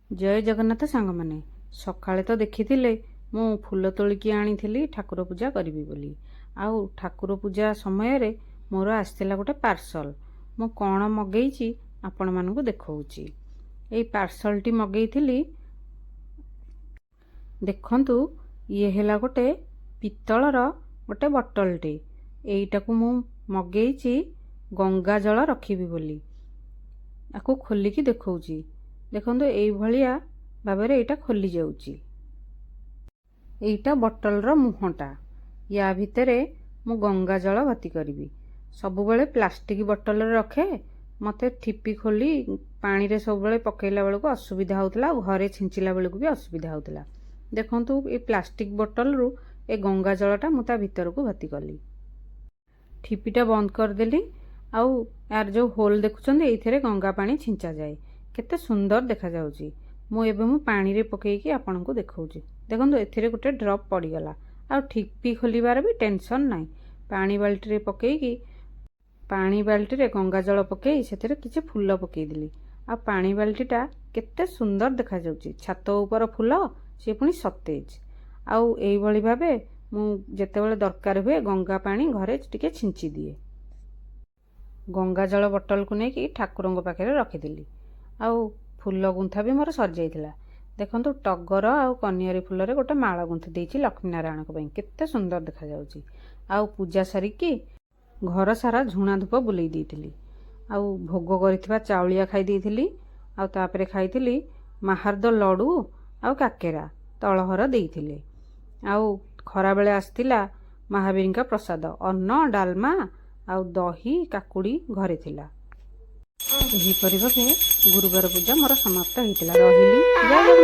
जय जगन्नाथ सांग मैंने सकाळे तो देखी मु फूल तोलिकी आनी ठाकुर पूजा करी बोली आउ ठाकुर पूजा समय रे मोर आसला गोटे पार्सल मु कौन मगेई आपण मानू देखौची। ये पार्सल टी मगेई देखंतु ये हैला गोटे पित्तलर गोटे बटल टे एटा को मु मगेई गंगा जल रखिबी बोली आपको खोलिकी देखौची। देखो यही भाव में यहाँ खोली जाऊँगी। यहीटा बटलर मुहटा या भितर मु गंगा जल भर्ती करी सब बेले प्लास्टिक बटल रखे मत ठिपी खोली पानी रे सब बेले पकेला बेलू असुविधा होता घरे छिंचिला बेलू भी असुविधा होता। देखंतु ये प्लास्टिक बटल रु ए गंगा जलटा मुता भीतर को भर्ती कली ठिपीटा बंद करदेली आउ यार जो होल देखुं ये गंगा पानी छिंचा जाए केते सुंदर देखा जाउची। मु एबे मु पानी रे पकेकी आपन को देखौची। देखंतु एथिरे गोटे ड्रॉप पड़ीगला आ ठिपी खोलिबार भी टेंशन नाई। पानी बाल्टी रे पकेकी पानी बाल्टी रे गंगा जल पकेई सेथिरे किछि फूल पकेई देली आ पानी बाल्टीटा केते सुंदर देखा जाउची। छात ऊपर फूल से पुनी सतेज आउ एई भली भाबे मु जेतेबेले दरकार हुए गंगा पानी घरे टिके छिंची दिए। गंगा जल बटल को नेकी ठाकुरंग पाखरे रखिदेली आउ फूल गुंथा भी मोर सर जाइथिला। देखंतु टगर आउ कनियारी फूल रे गोटे माला गुंथि देइछि लक्ष्मी नारायण को केते सुंदर देखा जाउछि। आउ पूजा सारिकी घर सारा झुणा धूप बुलेई देइथिली आउ भोग करिथिबा चाउलिया खाई देइथिली आउ तापरे खाइथिली माहार्द लडू आउ काकेरा तळहर देइथिले आउ खरा बेले आस्थिला महावीर का प्रसाद अन्न डालमा आउ दही काकुड़ी घरे थिला। एही परिबके गुरुवार पूजा मोर समाप्त होइतिला। रहिली जय